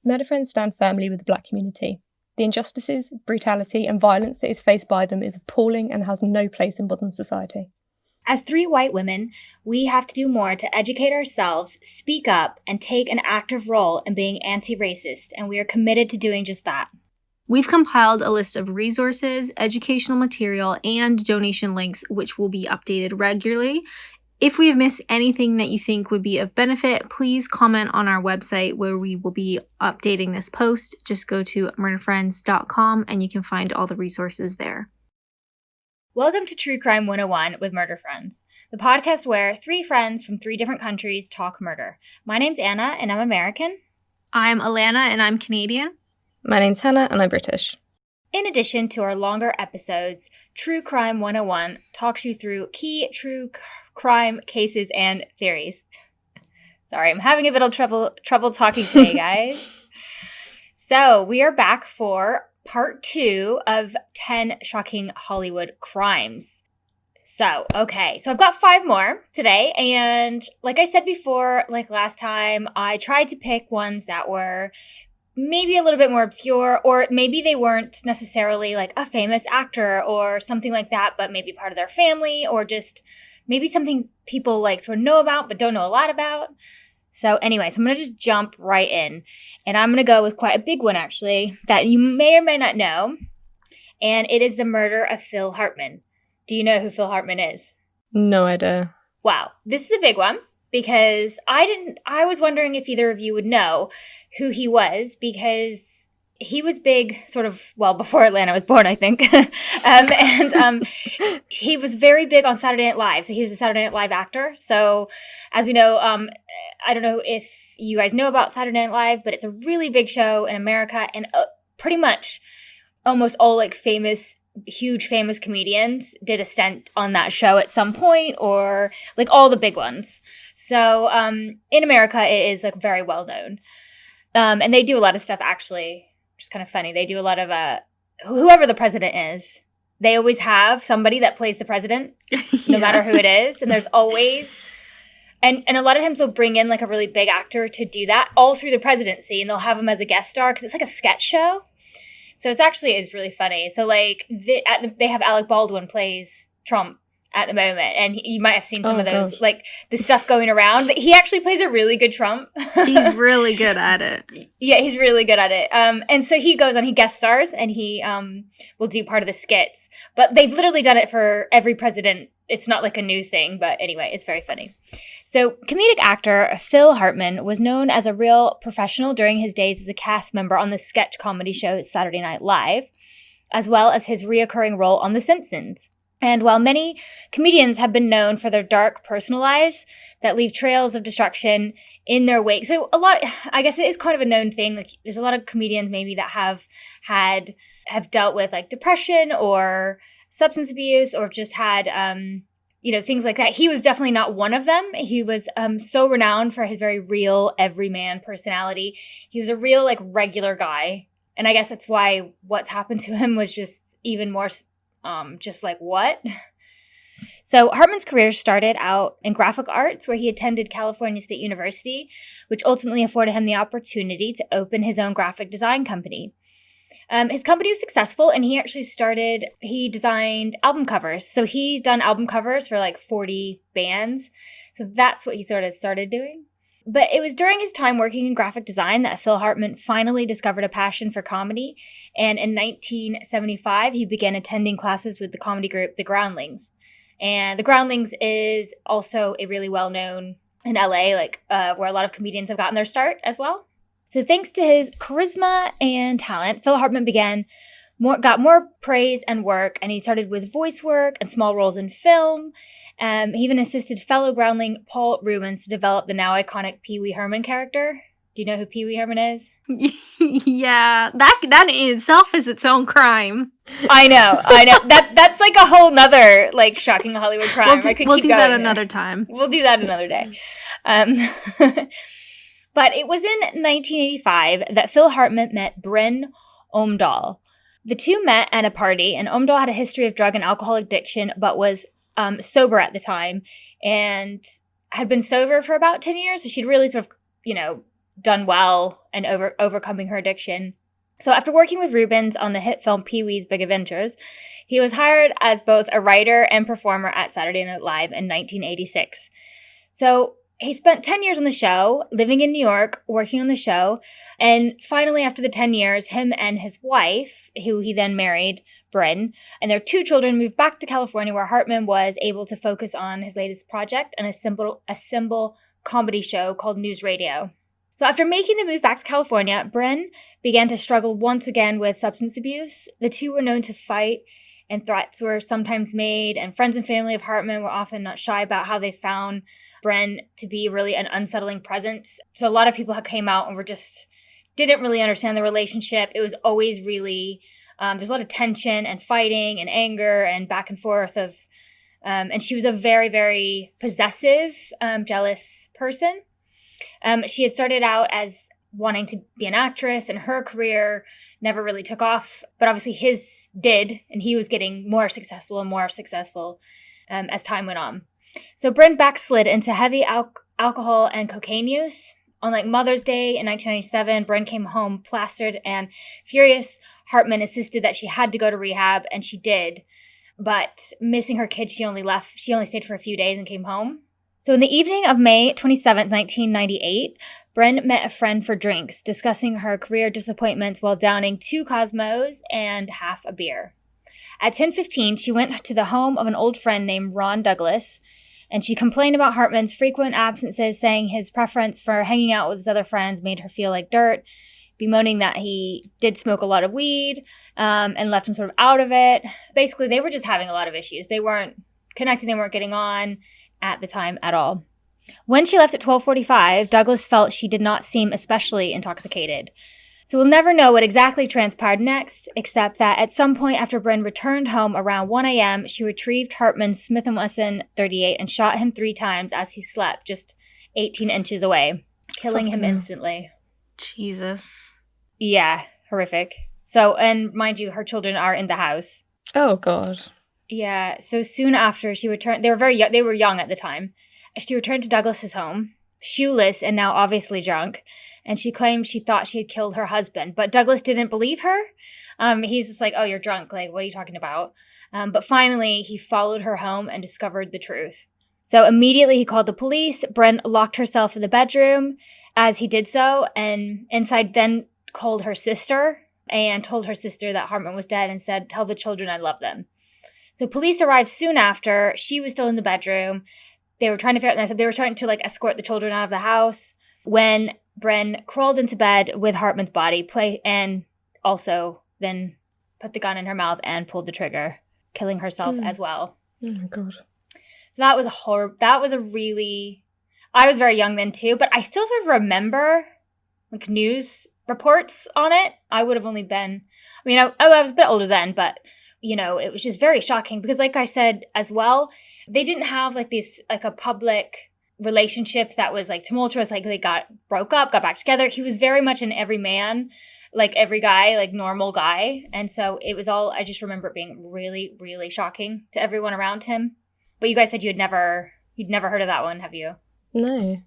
Murder Friends stand firmly with the Black community. The injustices, brutality, and violence that is faced by them is appalling and has no place in modern society. As 3 white women, we have to do more to educate ourselves, speak up, and take an active role in being anti-racist, and we are committed to doing just that. We've compiled a list of resources, educational material, and donation links, which will be updated regularly. If we have missed anything that you think would be of benefit, please comment on our website where we will be updating this post. Just go to murderfriends.com and you can find all the resources there. Welcome to True Crime 101 with Murder Friends, the podcast where 3 friends from 3 different countries talk murder. My name's Anna, and I'm American. I'm Alana, and I'm Canadian. My name's Hannah, and I'm British. In addition to our longer episodes, True Crime 101 talks you through key true crime cases and theories. Sorry, I'm having a bit of trouble talking today, guys. So we are back for part 2 of 10 shocking Hollywood crimes. So I've got 5 more today. And like I said before, like last time, I tried to pick ones that were maybe a little bit more obscure, or maybe they weren't necessarily like a famous actor or something like that, but maybe part of their family, or just maybe something people like sort of know about but don't know a lot about. So anyways, I'm going to just jump right in. And I'm going to go with quite a big one, actually, that you may or may not know. And it is the murder of Phil Hartman. Do you know who Phil Hartman is? No idea. Wow. This is a big one because I was wondering if either of you would know who he was, because he was big sort of, well, before Atlanta was born, I think. He was very big on Saturday Night Live. So he was a Saturday Night Live actor. So as we know, I don't know if you guys know about Saturday Night Live, but it's a really big show in America. And pretty much almost all like huge famous comedians did a stint on that show at some point, or like all the big ones. So in America, it is like very well known. And they do a lot of stuff, actually. Which is kind of funny. They do a lot of whoever the president is, they always have somebody that plays the president, no matter who it is. And there's always, and a lot of times they'll bring in like a really big actor to do that all through the presidency, and they'll have him as a guest star because it's like a sketch show. So it's really funny. So like they have Alec Baldwin plays Trump at the moment, and you might have seen some of those, like the stuff going around. He actually plays a really good Trump. He's really good at it. Yeah, he's really good at it. And so he goes on, he guest stars, and he will do part of the skits. But they've literally done it for every president. It's not like a new thing, but anyway, it's very funny. So comedic actor Phil Hartman was known as a real professional during his days as a cast member on the sketch comedy show Saturday Night Live, as well as his reoccurring role on The Simpsons. And while many comedians have been known for their dark personal lives that leave trails of destruction in their wake, so I guess it is kind of a known thing. Like there's a lot of comedians maybe that have dealt with like depression or substance abuse, or just had, things like that. He was definitely not one of them. He was so renowned for his very real everyman personality. He was a real like regular guy. And I guess that's why what's happened to him was just even more just like what? So Hartman's career started out in graphic arts, where he attended California State University, which ultimately afforded him the opportunity to open his own graphic design company. His company was successful, and he designed album covers. So he's done album covers for like 40 bands. So that's what he sort of started doing. But it was during his time working in graphic design that Phil Hartman finally discovered a passion for comedy. And in 1975, he began attending classes with the comedy group The Groundlings. And The Groundlings is also a really well-known in LA, where a lot of comedians have gotten their start as well. So thanks to his charisma and talent, Phil Hartman got more praise and work, and he started with voice work and small roles in film. He even assisted fellow groundling Paul Reubens to develop the now iconic Pee Wee Herman character. Do you know who Pee Wee Herman is? Yeah, that in itself is its own crime. I know. That's like a whole nother like shocking Hollywood crime. We'll do that another time. We'll do that another day. But it was in 1985 that Phil Hartman met Brynn Omdahl. The two met at a party, and Omdahl had a history of drug and alcohol addiction, but was sober at the time, and had been sober for about 10 years. So she'd really sort of, done well and overcoming her addiction. So after working with Rubens on the hit film Pee-wee's Big Adventures, he was hired as both a writer and performer at Saturday Night Live in 1986. So he spent 10 years on the show, living in New York, working on the show. And finally, after the 10 years, him and his wife, who he then married, Brynn, and their 2 children moved back to California, where Hartman was able to focus on his latest project and a simple comedy show called News Radio. So after making the move back to California, Brynn began to struggle once again with substance abuse. The two were known to fight, and threats were sometimes made, and friends and family of Hartman were often not shy about how they found Brynn to be really an unsettling presence. So a lot of people came out and didn't really understand the relationship. It was always really, there's a lot of tension and fighting and anger and back and forth and she was a very, very possessive, jealous person. She had started out as wanting to be an actress, and her career never really took off, but obviously his did, and he was getting more successful and more successful as time went on. So Brynn backslid into heavy alcohol and cocaine use. On Mother's Day in 1997, Brynn came home plastered and furious. Hartman insisted that she had to go to rehab, and she did. But missing her kids, she only stayed for a few days and came home. So in the evening of May 27, 1998, Brynn met a friend for drinks, discussing her career disappointments while downing 2 Cosmos and half a beer. At 10:15, she went to the home of an old friend named Ron Douglas, and she complained about Hartman's frequent absences, saying his preference for hanging out with his other friends made her feel like dirt, bemoaning that he did smoke a lot of weed and left him sort of out of it. Basically, they were just having a lot of issues. They weren't connecting, they weren't getting on at the time at all. When she left at 12:45, Douglas felt she did not seem especially intoxicated. So we'll never know what exactly transpired next, except that at some point after Brynn returned home around 1 a.m., she retrieved Hartman's Smith & Wesson .38 and shot him 3 times as he slept, just 18 inches away, killing him instantly. Jesus. Yeah, horrific. So, and mind you, her children are in the house. Oh, God. Yeah, so soon after she returned, they were young at the time. She returned to Douglas's home, shoeless and now obviously drunk, and she claimed she thought she had killed her husband, but Douglas didn't believe her. He's just like, oh, you're drunk, what are you talking about? But finally, he followed her home and discovered the truth. So immediately he called the police. Brynn locked herself in the bedroom as he did so, and inside then called her sister and told her sister that Hartman was dead and said, tell the children I love them. So police arrived soon after. She was still in the bedroom. They were trying to figure out, they were trying to escort the children out of the house when Brynn crawled into bed with Hartman's body, and also then put the gun in her mouth and pulled the trigger, killing herself as well. Oh my God. So that was I was very young then too, but I still sort of remember news reports on it. I would have only been, I was a bit older then, but it was just very shocking because like I said as well, they didn't have a public relationship that was tumultuous, they broke up, got back together. He was very much an everyman, every guy, normal guy. And so it was all, I just remember it being really, really shocking to everyone around him. But you guys said you'd never heard of that one, have you? No.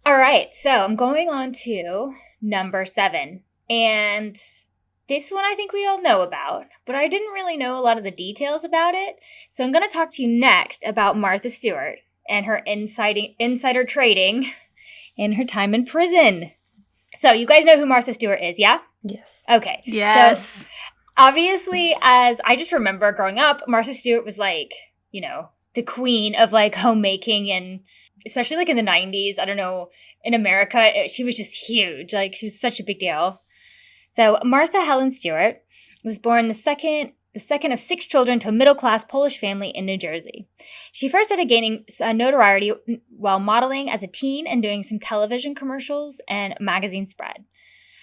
All right, so I'm going on to number 7. And this one I think we all know about, but I didn't really know a lot of the details about it. So I'm going to talk to you next about Martha Stewart and her insider trading in her time in prison. So you guys know who Martha Stewart is, yeah? Yes. Okay. Yes. So obviously, as I just remember growing up, Martha Stewart was the queen of homemaking, and especially in the 90s, I don't know, in America, she was just huge. She was such a big deal. So Martha Helen Stewart was born the second of 6 children to a middle-class Polish family in New Jersey. She first started gaining notoriety while modeling as a teen and doing some television commercials and magazine spread.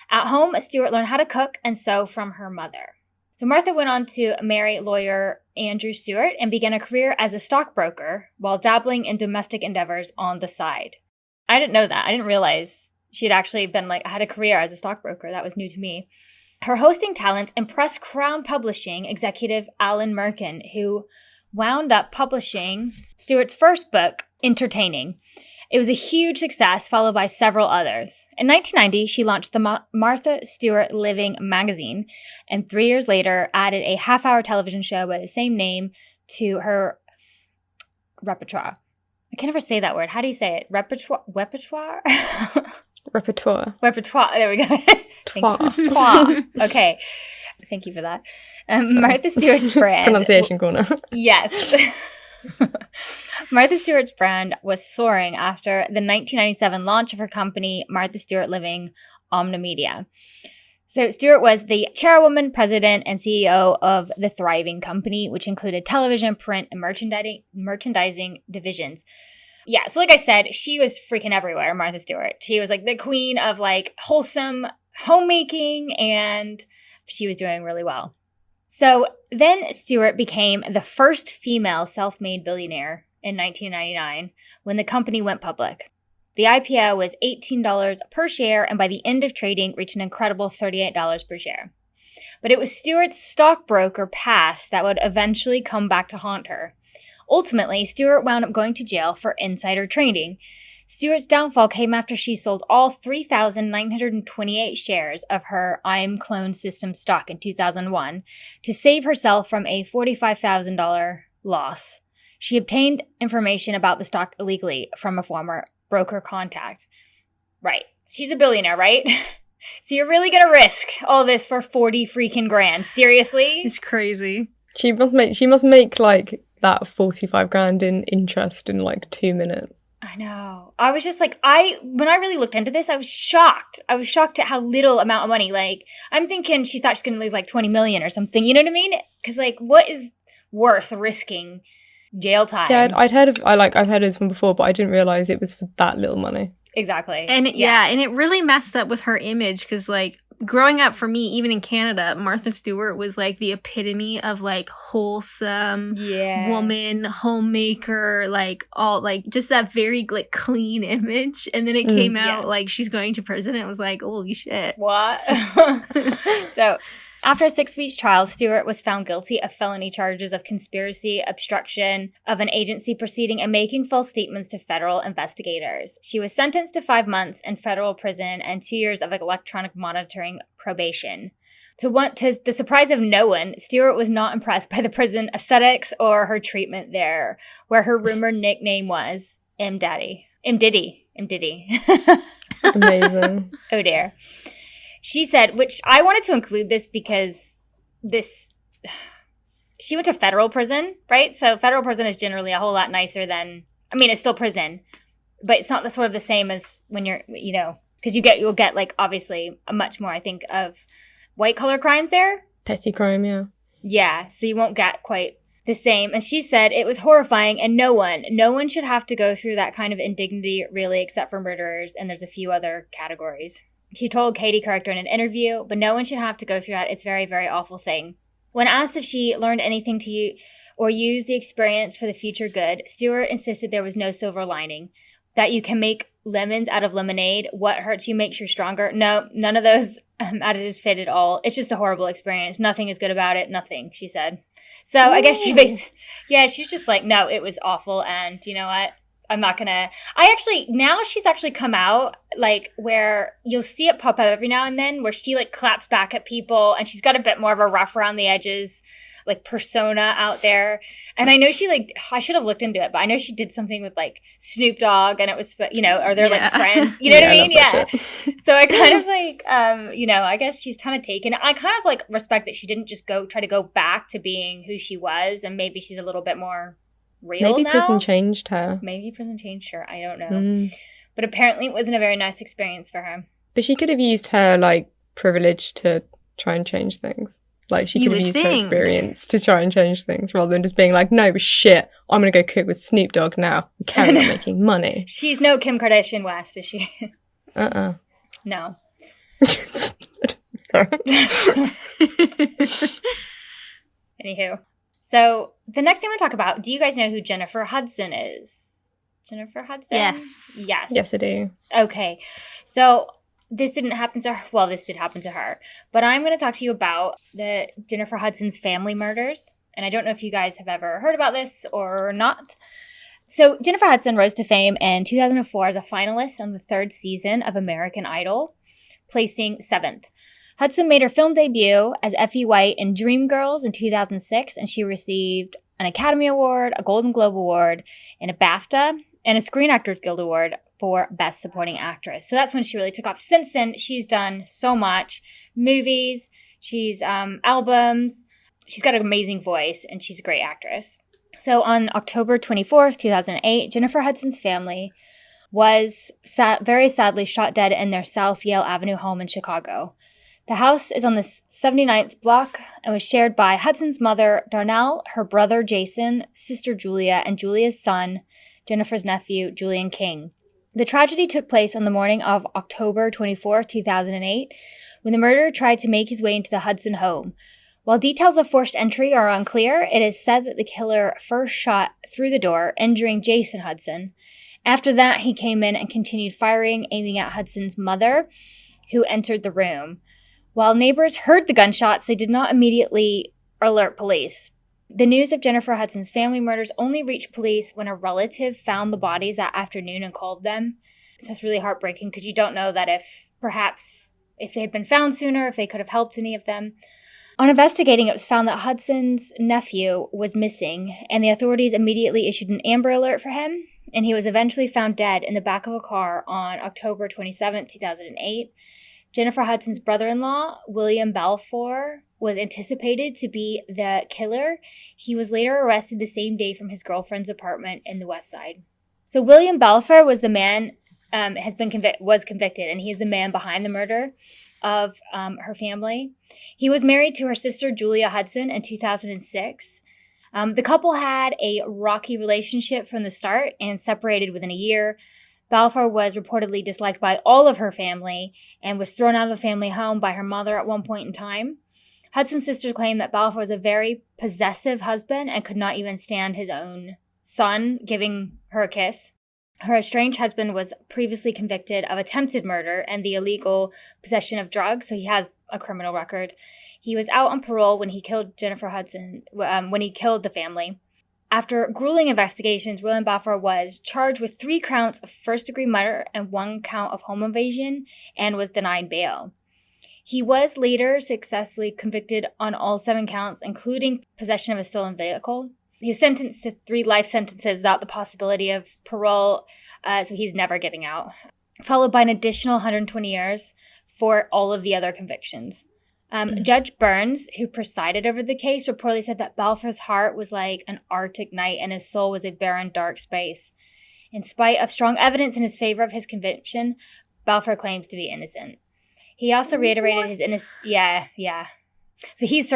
At home, Stewart learned how to cook and sew from her mother. So Martha went on to marry lawyer Andrew Stewart and began a career as a stockbroker while dabbling in domestic endeavors on the side. I didn't know that. I didn't realize she had actually been had a career as a stockbroker. That was new to me. Her hosting talents impressed Crown Publishing executive Alan Merkin, who wound up publishing Stewart's first book, Entertaining. It was a huge success, followed by several others. In 1990, she launched the Martha Stewart Living magazine, and 3 years later added a half-hour television show by the same name to her repertoire. I can never say that word. How do you say it? Repertoire? Repertoire. Repertoire. There we go. Thank you. Okay. Thank you for that. Martha Stewart's brand. Pronunciation corner. Yes. Martha Stewart's brand was soaring after the 1997 launch of her company, Martha Stewart Living Omnimedia. So Stewart was the chairwoman, president, and CEO of the thriving company, which included television, print, and merchandising divisions. Yeah, so like I said, she was freaking everywhere, Martha Stewart. She was like the queen of like wholesome homemaking, and she was doing really well. So then Stewart became the first female self-made billionaire in 1999 when the company went public. The IPO was $18 per share, and by the end of trading, reached an incredible $38 per share. But it was Stewart's stockbroker past that would eventually come back to haunt her. Ultimately, Stewart wound up going to jail for insider trading. Stewart's downfall came after she sold all 3,928 shares of her I'm Clone System stock in 2001 to save herself from a $45,000 loss. She obtained information about the stock illegally from a former broker contact. Right. She's a billionaire, right? So you're really going to risk all this for 40 freaking grand. Seriously? It's crazy. She must make like that 45 grand in interest in like 2 minutes. I know. I was just like, when I really looked into this, I was shocked. I was shocked at how little amount of money. Like, I'm thinking she thought she's going to lose like 20 million or something. You know what I mean? Because like, what is worth risking jail time? Yeah, I've heard of this one before, but I didn't realize it was for that little money. Exactly. And and it really messed up with her image because like growing up for me, even in Canada, Martha Stewart was like the epitome of like wholesome woman, homemaker, like all like just that very like clean image. And then it came out like she's going to prison. It was like, holy shit. What? So after a 6-week trial, Stewart was found guilty of felony charges of conspiracy, obstruction of an agency proceeding, and making false statements to federal investigators. She was sentenced to 5 months in federal prison and 2 years of electronic monitoring probation. To the surprise of no one, Stewart was not impressed by the prison aesthetics or her treatment there, where her rumored nickname was M. Diddy. Amazing. Oh dear. She said, which I wanted to include this because she went to federal prison, right? So federal prison is generally a whole lot nicer than, I mean, it's still prison, but it's not the same as when you're, you know, because you'll get like obviously a much more, I think, of white collar crimes there. Petty crime, yeah. Yeah, so you won't get quite the same. And she said it was horrifying, and no one should have to go through that kind of indignity really, except for murderers, and there's a few other categories. She told Katie Character in an interview, but no one should have to go through that. It's a very, very awful thing. When asked if she learned anything to you or used the experience for the future good, Stewart insisted there was no silver lining, that you can make lemons out of lemonade. What hurts you makes you stronger. No, none of those additives fit at all. It's just a horrible experience. Nothing is good about it. Nothing, she said. So I guess she was just like, no, it was awful. And you know what? I'm not gonna, now she's actually come out, like, where you'll see it pop up every now and then, where she, like, claps back at people, and she's got a bit more of a rough around the edges, like, persona out there. And I know she, like, I should have looked into it, but I know she did something with, like, Snoop Dogg, and it was, you know, or they're, like, friends, you know what I mean? Yeah. So I kind of, like, you know, I guess she's kind of taken it. I kind of, like, respect that she didn't just try to go back to being who she was, and maybe she's a little bit more real maybe now. Prison changed her. Maybe prison changed her. I don't know. But apparently it wasn't a very nice experience for her. But she could have used her, like, privilege to try and change things. Like, she could have used her experience to try and change things rather than just being like, no, shit, I'm going to go cook with Snoop Dogg now and carry on making money. She's no Kim Kardashian West, is she? No. Anywho. So the next thing I want to talk about, do you guys know who Jennifer Hudson is? Jennifer Hudson? Yes. Yes, I do. Okay. So this didn't happen to her. Well, this did happen to her. But I'm going to talk to you about the Jennifer Hudson's family murders. And I don't know if you guys have ever heard about this or not. So Jennifer Hudson rose to fame in 2004 as a finalist on the 3rd season of American Idol, placing 7th. Hudson made her film debut as Effie White in Dreamgirls in 2006, and she received an Academy Award, a Golden Globe Award, and a BAFTA, and a Screen Actors Guild Award for Best Supporting Actress. So that's when she really took off. Since then, she's done so much. Movies, she's albums. She's got an amazing voice, and she's a great actress. So on October 24th, 2008, Jennifer Hudson's family was very sadly shot dead in their South Yale Avenue home in Chicago. The house is on the 79th block and was shared by Hudson's mother, Darnell, her brother, Jason, sister, Julia, and Julia's son, Jennifer's nephew, Julian King. The tragedy took place on the morning of October 24, 2008, when the murderer tried to make his way into the Hudson home. While details of forced entry are unclear, it is said that the killer first shot through the door, injuring Jason Hudson. After that, he came in and continued firing, aiming at Hudson's mother, who entered the room. While neighbors heard the gunshots, they did not immediately alert police. The news of Jennifer Hudson's family murders only reached police when a relative found the bodies that afternoon and called them. So that's really heartbreaking because you don't know that if they had been found sooner, if they could have helped any of them. On investigating, it was found that Hudson's nephew was missing, and the authorities immediately issued an Amber Alert for him, and he was eventually found dead in the back of a car on October 27, 2008. Jennifer Hudson's brother-in-law, William Balfour, was anticipated to be the killer. He was later arrested the same day from his girlfriend's apartment in the West Side. So William Balfour was the man, was convicted, and he is the man behind the murder of her family. He was married to her sister, Julia Hudson, in 2006. The couple had a rocky relationship from the start and separated within a year. Balfour was reportedly disliked by all of her family and was thrown out of the family home by her mother at one point in time. Hudson's sister claimed that Balfour was a very possessive husband and could not even stand his own son giving her a kiss. Her estranged husband was previously convicted of attempted murder and the illegal possession of drugs, so he has a criminal record. He was out on parole when he killed Jennifer Hudson, when he killed the family. After grueling investigations, William Balfour was charged with 3 counts of first-degree murder and 1 count of home invasion and was denied bail. He was later successfully convicted on all 7 counts, including possession of a stolen vehicle. He was sentenced to 3 life sentences without the possibility of parole, so he's never getting out, followed by an additional 120 years for all of the other convictions. Judge Burns, who presided over the case, reportedly said that Balfour's heart was like an Arctic night and his soul was a barren, dark space. In spite of strong evidence in his favor of his conviction, Balfour claims to be innocent. He also reiterated his innocence. Yeah. So he's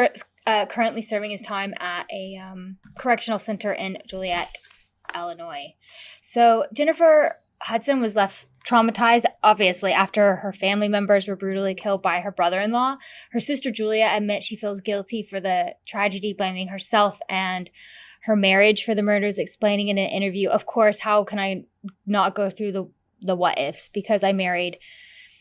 currently serving his time at a correctional center in Joliet, Illinois. So Jennifer Hudson was left traumatized, obviously, after her family members were brutally killed by her brother-in-law. Her sister Julia admits she feels guilty for the tragedy, blaming herself and her marriage for the murders, explaining in an interview, "Of course, how can I not go through the what-ifs? Because I married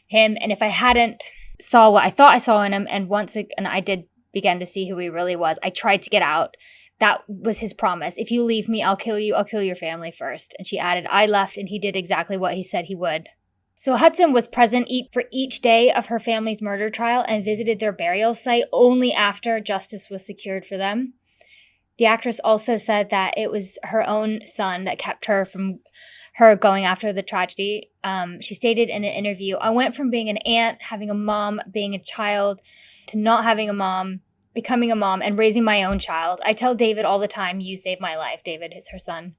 him, and if I hadn't saw what I thought I saw in him, and I did begin to see who he really was, I tried to get out. That was his promise. If you leave me, I'll kill you. I'll kill your family first." And she added, "I left and he did exactly what he said he would." So Hudson was present for each day of her family's murder trial and visited their burial site only after justice was secured for them. The actress also said that it was her own son that kept her from her going after the tragedy. She stated in an interview, "I went from being an aunt, having a mom, being a child, to not having a mom, becoming a mom, and raising my own child. I tell David all the time, you saved my life." David is her son.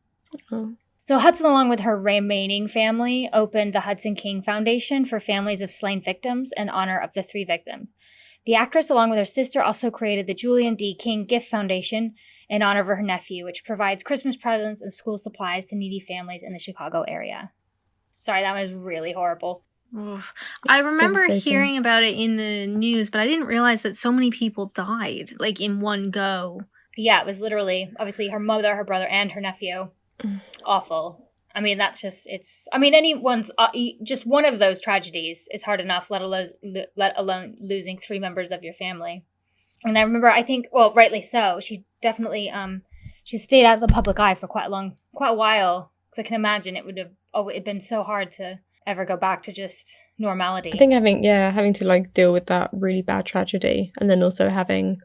Oh. So Hudson, along with her remaining family, opened the Hudson King Foundation for families of slain victims in honor of the 3 victims. The actress, along with her sister, also created the Julian D. King Gift Foundation in honor of her nephew, which provides Christmas presents and school supplies to needy families in the Chicago area. Sorry, that one is really horrible. I remember hearing about it in the news, but I didn't realize that so many people died, like, in one go. Yeah, it was literally, obviously, her mother, her brother, and her nephew. Awful. I mean, that's just, anyone's, just one of those tragedies is hard enough, let alone losing 3 members of your family. And I remember, rightly so, she definitely she's stayed out of the public eye for quite a while. Because I can imagine it would have been so hard to ever go back to just normality. I think having to like deal with that really bad tragedy, and then also having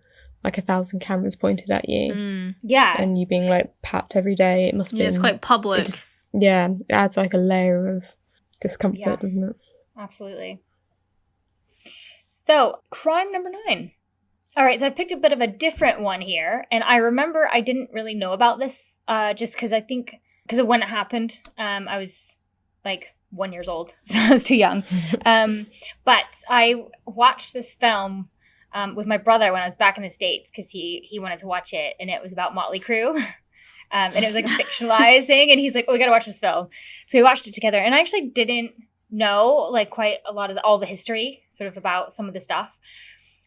like 1,000 cameras pointed at you. Yeah. And you being like papped every day. It must be. It's quite public. It adds like a layer of discomfort, doesn't it? Absolutely. So, crime number 9. All right, so I've picked a bit of a different one here. And I remember I didn't really know about this just because because of when it happened. I was like 1 year old, so I was too young. But I watched this film with my brother when I was back in the States because he wanted to watch it, and it was about Motley Crue. And it was like a fictionalized thing, and he's like, "Oh, we gotta watch this film." So we watched it together, and I actually didn't know like quite a lot of all the history sort of about some of the stuff.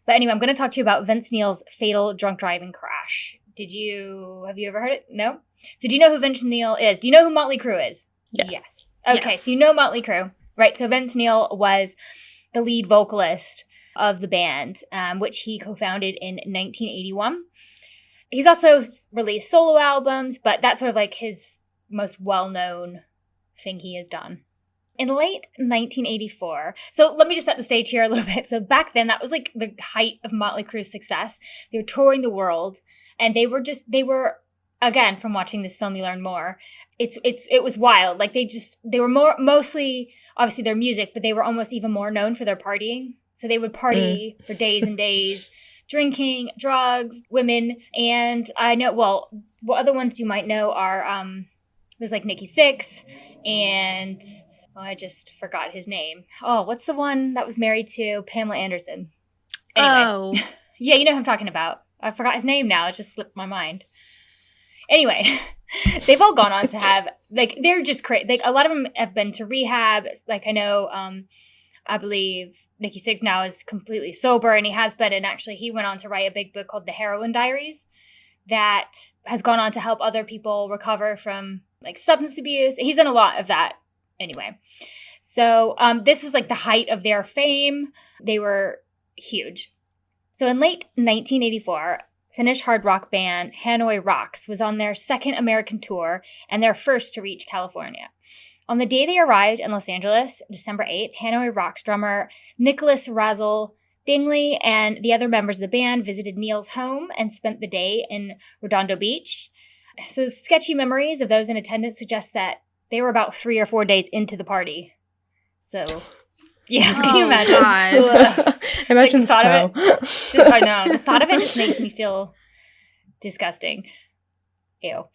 But anyway, I'm going to talk to you about Vince Neil's fatal drunk driving crash. Have you ever heard it? No? So do you know who Vince Neil is? Do you know who Motley Crue is? Yes. Okay, so you know Motley Crue, right? So Vince Neil was the lead vocalist of the band, which he co-founded in 1981. He's also released solo albums, but that's sort of like his most well-known thing he has done. In late 1984, so let me just set the stage here a little bit. So back then, that was like the height of Motley Crue's success. They were touring the world, and they were, again, from watching this film, you learn more. It was wild. Like they were mostly, obviously their music, but they were almost even more known for their partying. So they would party for days and days, drinking, drugs, women. And I know, well, what other ones you might know are, there's like Nikki Sixx and... Oh, I just forgot his name. Oh, what's the one that was married to Pamela Anderson? Anyway. Oh. Yeah, you know who I'm talking about. I forgot his name now. It just slipped my mind. Anyway, they've all gone on to have, like, they're just crazy. Like, a lot of them have been to rehab. Like, I know, I believe Nikki Sixx now is completely sober, and he has been. And actually, he went on to write a big book called The Heroin Diaries that has gone on to help other people recover from, like, substance abuse. He's done a lot of that. Anyway, so this was like the height of their fame. They were huge. So in late 1984, Finnish hard rock band Hanoi Rocks was on their second American tour and their first to reach California. On the day they arrived in Los Angeles, December 8th, Hanoi Rocks drummer Nicholas Razzle Dingley and the other members of the band visited Neil's home and spent the day in Redondo Beach. So sketchy memories of those in attendance suggest that they were about 3 or 4 days into the party. So, yeah, can you imagine? Imagine the thought smell. of it. I know. The thought of it just makes me feel disgusting. Ew.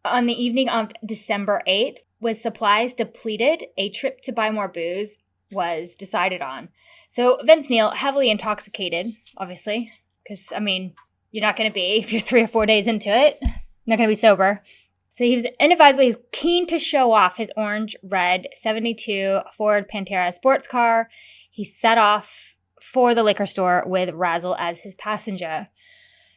On the evening of December 8th, with supplies depleted, a trip to buy more booze was decided on. So Vince Neil, heavily intoxicated, obviously, because, I mean, you're not going to be if you're 3 or 4 days into it. You're not going to be sober. So he was inadvisable. He's keen to show off his orange-red 72 Ford Pantera sports car. He set off for the liquor store with Razzle as his passenger.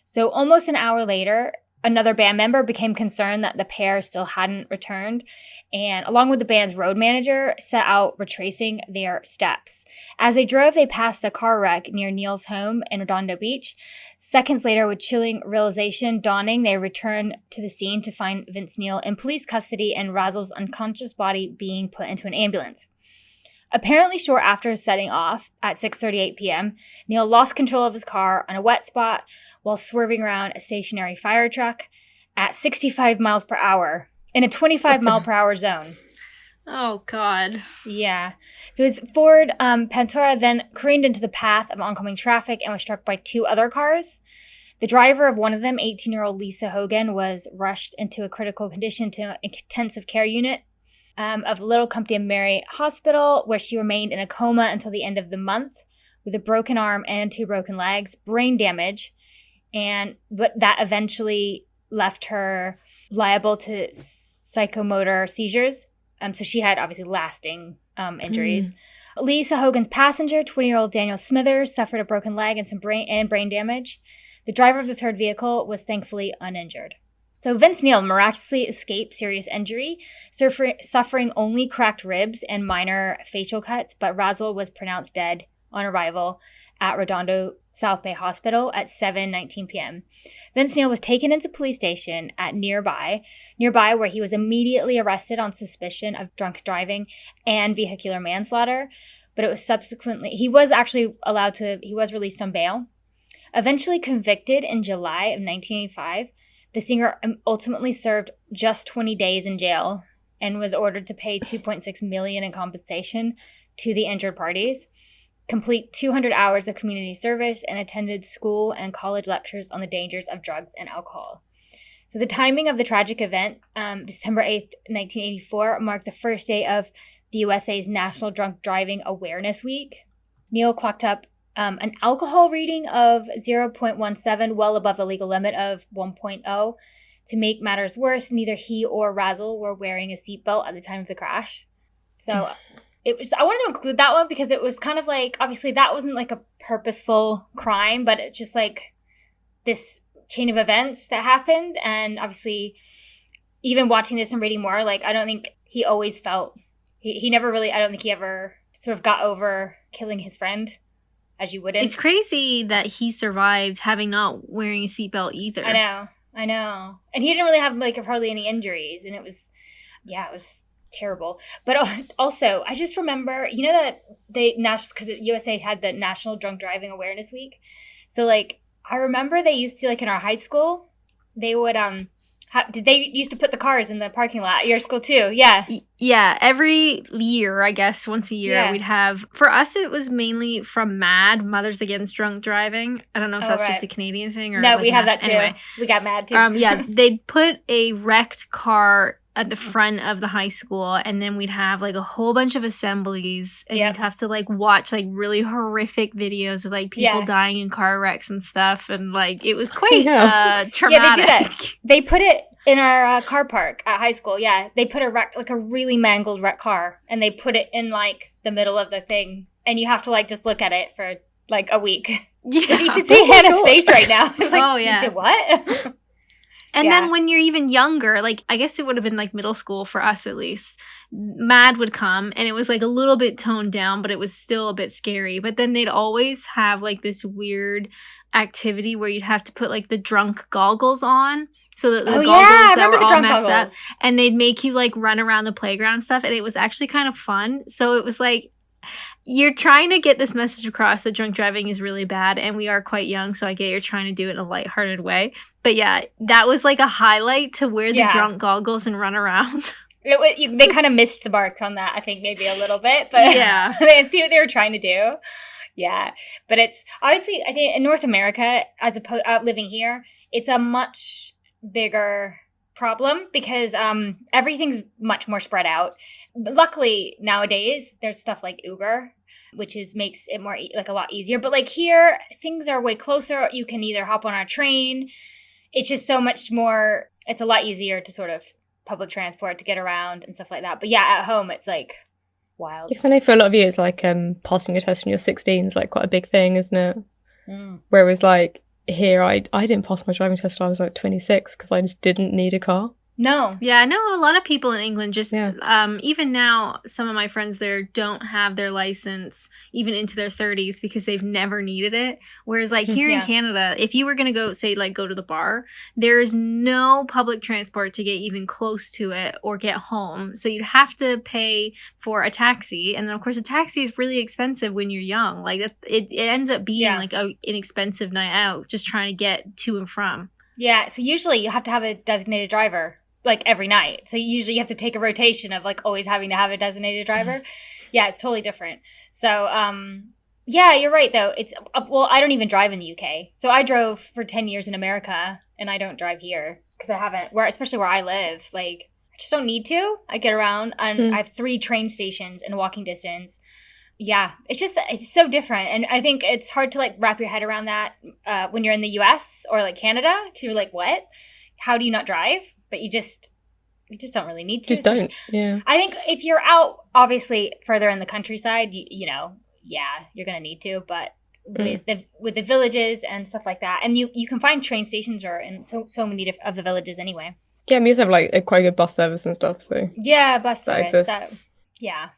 So almost an hour later, another band member became concerned that the pair still hadn't returned, and along with the band's road manager, set out retracing their steps. As they drove, they passed a car wreck near Neil's home in Redondo Beach. Seconds later, with chilling realization dawning, they returned to the scene to find Vince Neil in police custody and Razzle's unconscious body being put into an ambulance. Apparently short after setting off at 6:38 p.m., Neil lost control of his car on a wet spot while swerving around a stationary fire truck at 65 miles per hour in a 25 mile per hour zone. Oh, God. Yeah. So his Ford Pantera then careened into the path of oncoming traffic and was struck by 2 other cars. The driver of one of them, 18-year-old Lisa Hogan, was rushed into a critical condition to an intensive care unit of Little Company of Mary Hospital, where she remained in a coma until the end of the month with a broken arm and 2 broken legs, brain damage, but that eventually left her liable to psychomotor seizures. So she had obviously lasting injuries. Lisa Hogan's passenger, 20-year-old Daniel Smithers, suffered a broken leg and some brain damage. The driver of the third vehicle was thankfully uninjured. So Vince Neil miraculously escaped serious injury, suffering only cracked ribs and minor facial cuts, but Razzle was pronounced dead on arrival at Redondo South Bay Hospital at 7:19 p.m. Vince Neil was taken into police station at nearby where he was immediately arrested on suspicion of drunk driving and vehicular manslaughter. But it was subsequently, he was released on bail. Eventually convicted in July of 1985, the singer ultimately served just 20 days in jail and was ordered to pay $2.6 million in compensation to the injured parties, complete 200 hours of community service, and attended school and college lectures on the dangers of drugs and alcohol. So the timing of the tragic event, December 8th, 1984, marked the first day of the USA's National Drunk Driving Awareness Week. Neil clocked up an alcohol reading of 0.17, well above the legal limit of 1.0. To make matters worse, neither he or Razzle were wearing a seatbelt at the time of the crash. So I wanted to include that one because it was kind of like, obviously that wasn't like a purposeful crime, but it's just like this chain of events that happened. And obviously, even watching this and reading more, like I don't think he always felt, he never really, I don't think he ever sort of got over killing his friend, as you wouldn't. It's crazy that he survived having not wearing a seatbelt either. I know. And he didn't really have like hardly any injuries. And it was terrible. But also, I just remember, you know that because USA had the National Drunk Driving Awareness Week. So like, I remember they used to, like in our high school, they would, they used to put the cars in the parking lot at your school too? Yeah. Yeah. Every year, I guess, once a year, we'd have, for us, it was mainly from MAD, Mothers Against Drunk Driving. I don't know if that's just a Canadian thing or. No, like we have that too. Anyway. We got MAD too. Yeah. They'd put a wrecked car at the front of the high school, and then we'd have like a whole bunch of assemblies, and you'd have to like watch like really horrific videos of like people dying in car wrecks and stuff, and like it was quite traumatic. Yeah, they did that. They put it in our car park at high school. Yeah, they put a really mangled wrecked car, and they put it in like the middle of the thing, and you have to like just look at it for like a week. Yeah, you should see Hannah's face right now. It's like, you did what? And then when you're even younger, like, I guess it would have been, like, middle school for us at least, MAD would come, and it was, like, a little bit toned down, but it was still a bit scary. But then they'd always have, like, this weird activity where you'd have to put, like, the drunk goggles on. So that the goggles that were all messed up. And they'd make you, like, run around the playground and stuff. And it was actually kind of fun. So it was, like, you're trying to get this message across that drunk driving is really bad, and we are quite young, so I get you're trying to do it in a lighthearted way. But yeah, that was like a highlight to wear the drunk goggles and run around. They kind of missed the mark on that, I think, maybe a little bit, but they see what they were trying to do. Yeah, but it's obviously, I think in North America, as opposed living here, it's a much bigger problem because everything's much more spread out. But luckily nowadays there's stuff like Uber, which makes it more like a lot easier. But like here, things are way closer. You can either hop on our train. It's just so much more. It's a lot easier to sort of public transport to get around and stuff like that. But yeah, at home it's like wild. Yes, I know for a lot of you it's like passing a test when you're 16 is like quite a big thing, isn't it? Whereas like here, I didn't pass my driving test till I was like 26 because I just didn't need a car. No. Yeah, I know a lot of people in England just, even now, some of my friends there don't have their license even into their 30s because they've never needed it. Whereas like here in Canada, if you were going to go, say, like go to the bar, there is no public transport to get even close to it or get home. So you'd have to pay for a taxi. And then of course a taxi is really expensive when you're young. Like it ends up being like an inexpensive night out just trying to get to and from. Yeah. So usually you have to have a designated driver like every night. So usually you have to take a rotation of like always having to have a designated driver. Yeah, it's totally different. So, yeah, you're right though. It's, well, I don't even drive in the UK. So I drove for 10 years in America and I don't drive here because I haven't, especially where I live, like I just don't need to. I get around and I have 3 train stations in walking distance. Yeah, it's so different. And I think it's hard to like wrap your head around that when you're in the US or like Canada. Because you're like, what? How do you not drive? But you just don't really need to. Just don't. Yeah. I think if you're out, obviously further in the countryside, you know, you're gonna need to. But with the villages and stuff like that, and you can find train stations or in so many of the villages anyway. Yeah, we used to have like a quite good bus service and stuff. So bus service. Yeah.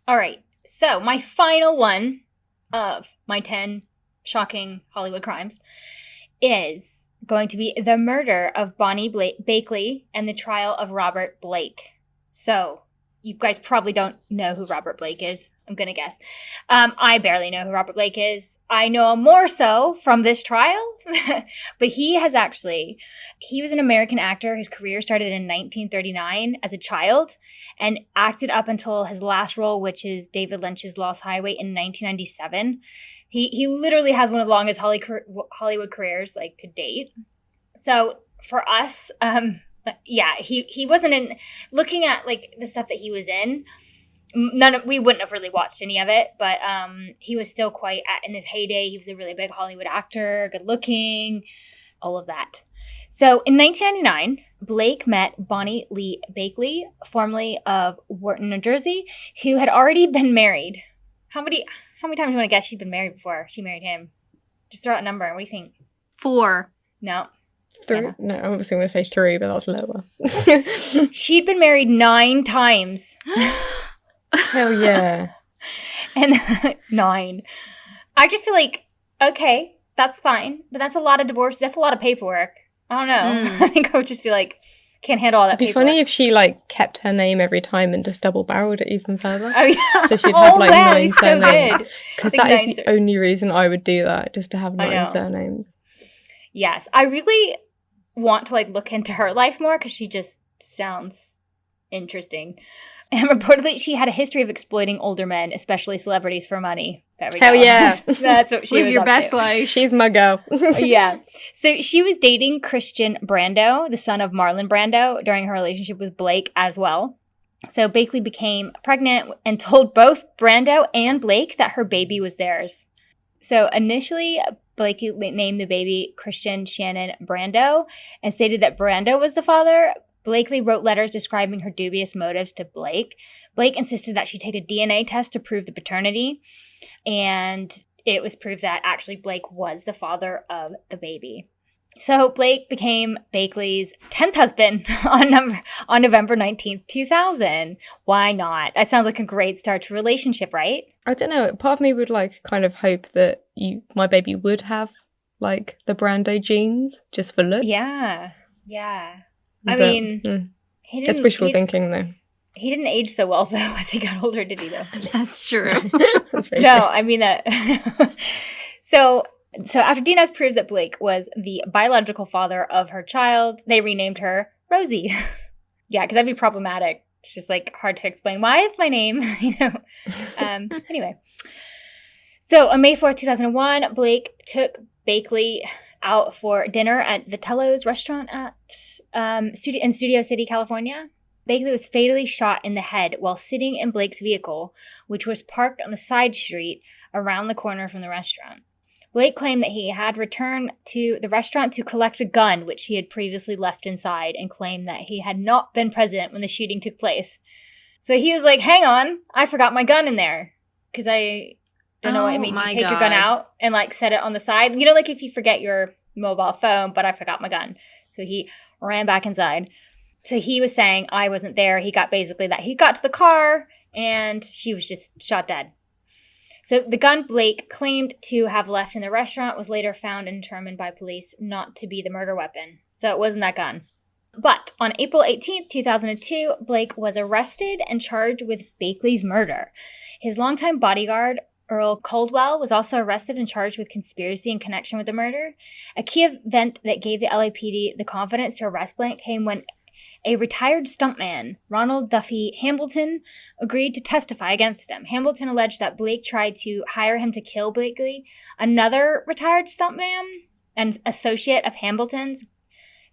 All right. So my final one of my 10 shocking Hollywood crimes is going to be the murder of Bonnie Bakley and the trial of Robert Blake. So, you guys probably don't know who Robert Blake is, I'm going to guess. I barely know who Robert Blake is. I know him more so from this trial. But he was an American actor. His career started in 1939 as a child and acted up until his last role, which is David Lynch's Lost Highway in 1997. He literally has one of the longest Hollywood careers, like, to date. So for us, he wasn't in, looking at like the stuff that he was in, we wouldn't have really watched any of it, but he was still quite in his heyday. He was a really big Hollywood actor, good looking, all of that. So in 1999, Blake met Bonnie Lee Bakley, formerly of Wharton, New Jersey, who had already been married. How many times do you want to guess she'd been married before she married him? Just throw out a number. What do you think? 4. No. 3? Yeah. No, I was going to say 3, but that's lower. She'd been married 9 times. Hell yeah. And 9. I just feel like, okay, that's fine. But that's a lot of divorces. That's a lot of paperwork. I don't know. I think I would just feel like, can't handle all that paperwork. It'd be funny if she, like, kept her name every time and just double-barreled it even further. Oh, yeah. So she'd have, like, 9 surnames. Because that is the only reason I would do that, just to have 9 surnames. Yes. I really want to, like, look into her life more because she just sounds interesting. And reportedly, she had a history of exploiting older men, especially celebrities, for money. There we go. Hell yeah. That's what she was Live your up best to. life. She's my girl. Yeah. So she was dating Christian Brando, the son of Marlon Brando, during her relationship with Blake as well. So Bakley became pregnant and told both Brando and Blake that her baby was theirs. So initially, Blake named the baby Christian Shannon Brando and stated that Brando was the father. Blakely wrote letters describing her dubious motives to Blake. Blake insisted that she take a DNA test to prove the paternity, and it was proved that actually Blake was the father of the baby. So Blake became Bakley's 10th husband on November 19th, 2000. Why not? That sounds like a great start to a relationship, right? I don't know. Part of me would like kind of hope that my baby would have like the Brando genes just for looks. Yeah. I mean, it's wishful thinking though. He didn't age so well though as he got older, did he? Though that's true. That's very true. I mean that. So after DNA proves that Blake was the biological father of her child, they renamed her Rosie. Yeah, because that'd be problematic. It's just like hard to explain. Why is my name? Anyway. So on May 4th, 2001, Blake took Bakley out for dinner at Vitello's restaurant in Studio City, California. Bakley was fatally shot in the head while sitting in Blake's vehicle, which was parked on the side street around the corner from the restaurant. Blake claimed that he had returned to the restaurant to collect a gun, which he had previously left inside, and claimed that he had not been present when the shooting took place. So he was like, hang on, I forgot my gun in there. Because I don't know what it means. You take your gun out and like set it on the side. You know, like if you forget your mobile phone, but I forgot my gun. So he ran back inside. So he was saying I wasn't there. He got to the car and she was just shot dead. So the gun Blake claimed to have left in the restaurant was later found and determined by police not to be the murder weapon. So it wasn't that gun. But on April 18th, 2002, Blake was arrested and charged with Bakley's murder. His longtime bodyguard, Earl Caldwell, was also arrested and charged with conspiracy in connection with the murder. A key event that gave the LAPD the confidence to arrest Blake came when a retired stuntman, Ronald Duffy Hambleton, agreed to testify against him. Hambleton alleged that Blake tried to hire him to kill Bakley. Another retired stuntman and associate of Hambleton's,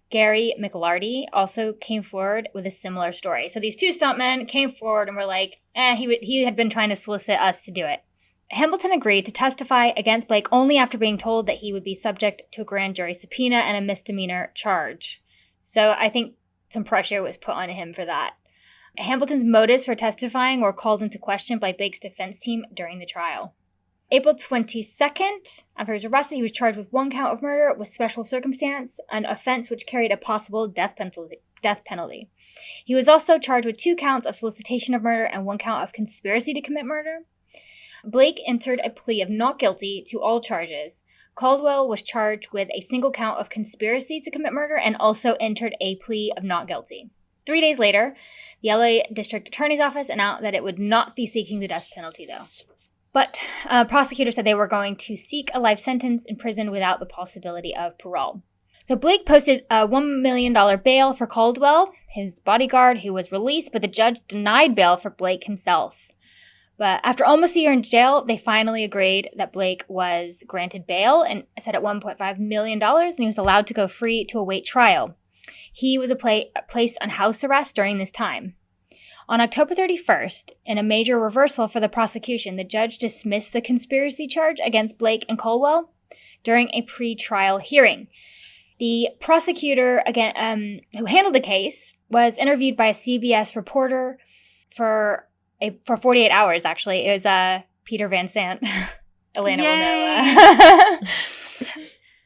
Gary McLarty, also came forward with a similar story. So these two stuntmen came forward and were like, he had been trying to solicit us to do it. Hambleton agreed to testify against Blake only after being told that he would be subject to a grand jury subpoena and a misdemeanor charge. So I think some pressure was put on him for that. Hambleton's motives for testifying were called into question by Blake's defense team during the trial. April 22nd, after he was arrested, he was charged with 1 count of murder with special circumstance, an offense which carried a possible death penalty. He was also charged with 2 counts of solicitation of murder and 1 count of conspiracy to commit murder. Blake entered a plea of not guilty to all charges. Caldwell was charged with a single count of conspiracy to commit murder and also entered a plea of not guilty. 3 days later, the LA District Attorney's Office announced that it would not be seeking the death penalty, though. But prosecutors said they were going to seek a life sentence in prison without the possibility of parole. So Blake posted a $1 million bail for Caldwell, his bodyguard, who was released, but the judge denied bail for Blake himself. But after almost a year in jail, they finally agreed that Blake was granted bail and set at $1.5 million, and he was allowed to go free to await trial. He was placed on house arrest during this time. On October 31st, in a major reversal for the prosecution, the judge dismissed the conspiracy charge against Blake and Caldwell during a pre-trial hearing. The prosecutor who handled the case was interviewed by a CBS reporter for 48 hours, actually. It was Peter Van Sant. Alana will know.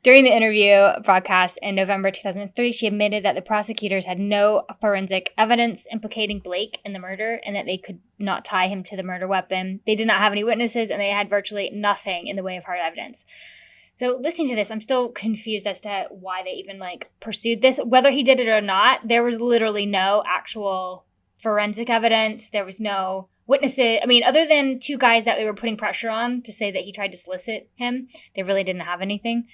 During the interview broadcast in November 2003, she admitted that the prosecutors had no forensic evidence implicating Blake in the murder and that they could not tie him to the murder weapon. They did not have any witnesses and they had virtually nothing in the way of hard evidence. So listening to this, I'm still confused as to why they even pursued this. Whether he did it or not, there was literally no actual forensic evidence. There was no witnesses. I mean, other than two guys that they were putting pressure on to say that he tried to solicit him, they really didn't have anything.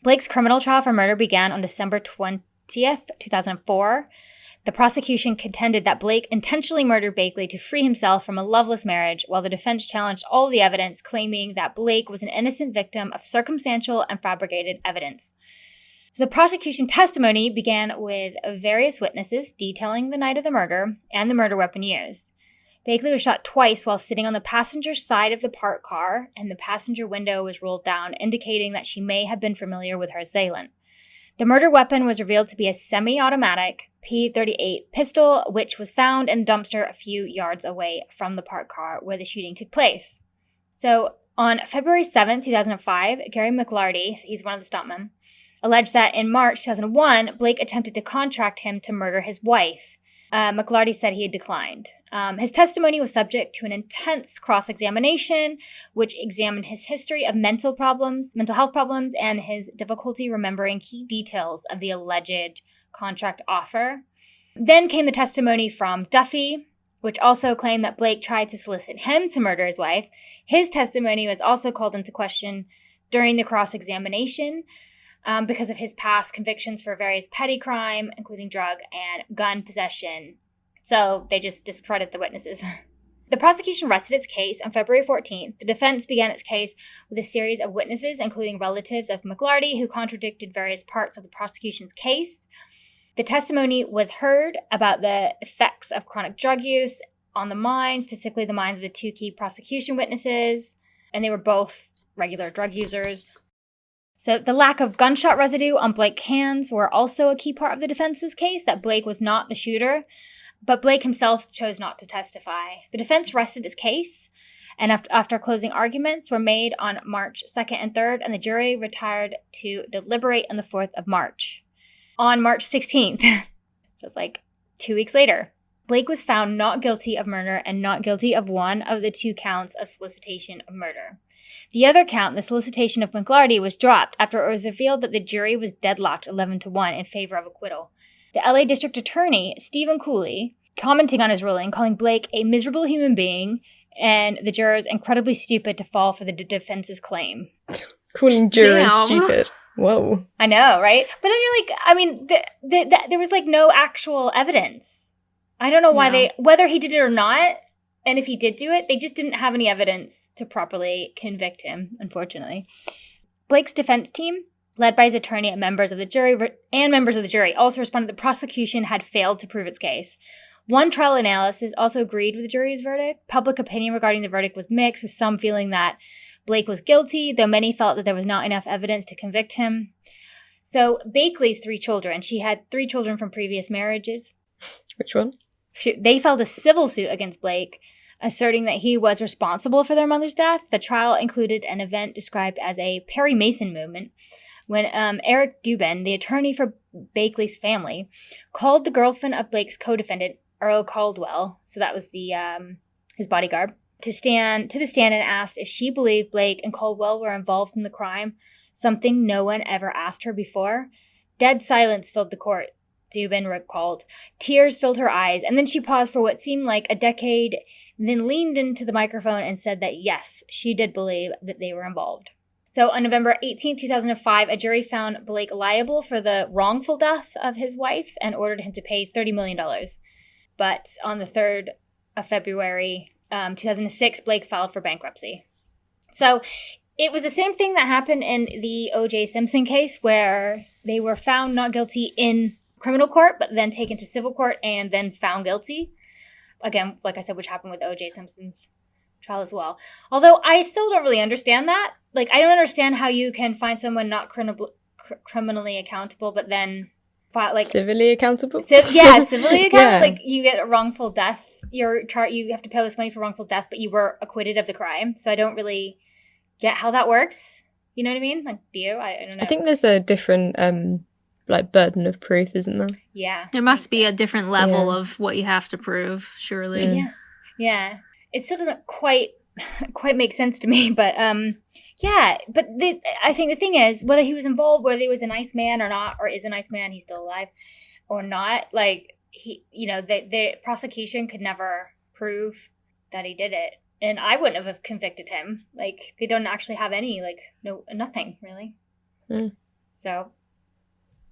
Blake's criminal trial for murder began on December 20th, 2004. The prosecution contended that Blake intentionally murdered Bakley to free himself from a loveless marriage, while the defense challenged all the evidence, claiming that Blake was an innocent victim of circumstantial and fabricated evidence. So the prosecution testimony began with various witnesses detailing the night of the murder and the murder weapon used. Bakley was shot twice while sitting on the passenger side of the parked car, and the passenger window was rolled down, indicating that she may have been familiar with her assailant. The murder weapon was revealed to be a semi-automatic .38 pistol, which was found in a dumpster a few yards away from the parked car where the shooting took place. So on February 7, 2005, Gary McLarty, he's one of the stuntmen, alleged that in March 2001, Blake attempted to contract him to murder his wife. McLarty said he had declined. His testimony was subject to an intense cross-examination, which examined his history of mental health problems, and his difficulty remembering key details of the alleged contract offer. Then came the testimony from Duffy, which also claimed that Blake tried to solicit him to murder his wife. His testimony was also called into question during the cross-examination because of his past convictions for various petty crime, including drug and gun possession. So they just discredit the witnesses. The prosecution rested its case on February 14th. The defense began its case with a series of witnesses, including relatives of McLarty, who contradicted various parts of the prosecution's case. The testimony was heard about the effects of chronic drug use on the mind, specifically the minds of the two key prosecution witnesses, and they were both regular drug users. So the lack of gunshot residue on Blake's hands were also a key part of the defense's case, that Blake was not the shooter, but Blake himself chose not to testify. The defense rested its case, and after closing arguments were made on March 2nd and 3rd, and the jury retired to deliberate on the 4th of March. On March 16th, so it's 2 weeks later, Blake was found not guilty of murder and not guilty of one of the two counts of solicitation of murder. The other count, the solicitation of McLarty, was dropped after it was revealed that the jury was deadlocked 11-1 in favor of acquittal. The LA District Attorney, Stephen Cooley, commenting on his ruling, calling Blake a miserable human being and the jurors incredibly stupid to fall for the defense's claim. Calling jurors stupid. Whoa. I know, right? But then you're there was no actual evidence. I don't know why whether he did it or not, and if he did do it, they just didn't have any evidence to properly convict him, unfortunately. Blake's defense team, led by his attorney and members of the jury, also responded the prosecution had failed to prove its case. One trial analysis also agreed with the jury's verdict. Public opinion regarding the verdict was mixed, with some feeling that Blake was guilty, though many felt that there was not enough evidence to convict him. So Bakley's 3 children, she had 3 children from previous marriages. Which one? They filed a civil suit against Blake, asserting that he was responsible for their mother's death. The trial included an event described as a Perry Mason moment, when Eric Dubin, the attorney for Bakley's family, called the girlfriend of Blake's co-defendant, Earl Caldwell, so that was his bodyguard, to the stand and asked if she believed Blake and Caldwell were involved in the crime, something no one ever asked her before. Dead silence filled the court, Dubin recalled. Tears filled her eyes, and then she paused for what seemed like a decade, then leaned into the microphone and said that yes, she did believe that they were involved. So on November 18, 2005, a jury found Blake liable for the wrongful death of his wife and ordered him to pay $30 million. But on the 3rd of February, 2006, Blake filed for bankruptcy. So it was the same thing that happened in the O.J. Simpson case, where they were found not guilty in criminal court, but then taken to civil court and then found guilty. Again, like I said, which happened with O.J. Simpson's trial as well. Although I still don't really understand that. Like, I don't understand how you can find someone not criminally accountable, but then civilly accountable. Civilly accountable. Yeah. Like, you get a wrongful death. You have to pay all this money for wrongful death, but you were acquitted of the crime. So I don't really get how that works. You know what I mean? Like, do you? I don't know. I think there's a different burden of proof, isn't there? Yeah. There must be a different level of what you have to prove, surely. Yeah. It still doesn't quite make sense to me, but but I think the thing is, whether he was involved, whether he was a nice man or not, or is a nice man, he's still alive or not, like, he, the prosecution could never prove that he did it, and I wouldn't have convicted him. Like, they don't actually have any, nothing really. So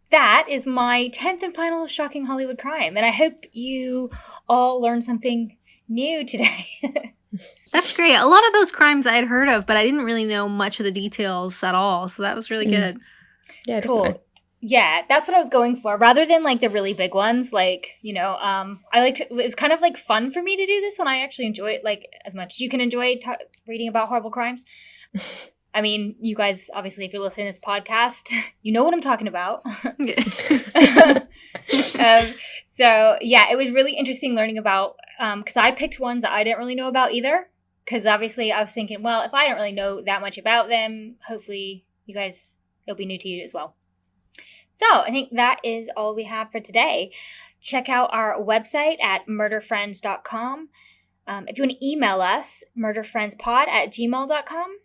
that is my 10th and final shocking Hollywood crime, and I hope you all learned something new today. That's great. A lot of those crimes I had heard of, but I didn't really know much of the details at all. So that was really good. Yeah, cool. Definitely. Yeah, that's what I was going for. Rather than the really big ones, I liked it was kind of fun for me to do this one. I actually enjoy it as much as you can enjoy reading about horrible crimes. I mean, you guys, obviously, if you're listening to this podcast, you know what I'm talking about. So, yeah, it was really interesting learning about, because I picked ones that I didn't really know about either. Because obviously I was thinking, well, if I don't really know that much about them, hopefully you guys, it'll be new to you as well. So I think that is all we have for today. Check out our website at murderfriends.com. If you want to email us, murderfriendspod@gmail.com.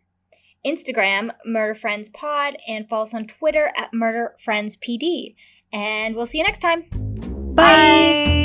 Instagram, murderfriendspod, and follow us on Twitter at murderfriendspd. And we'll see you next time. Bye.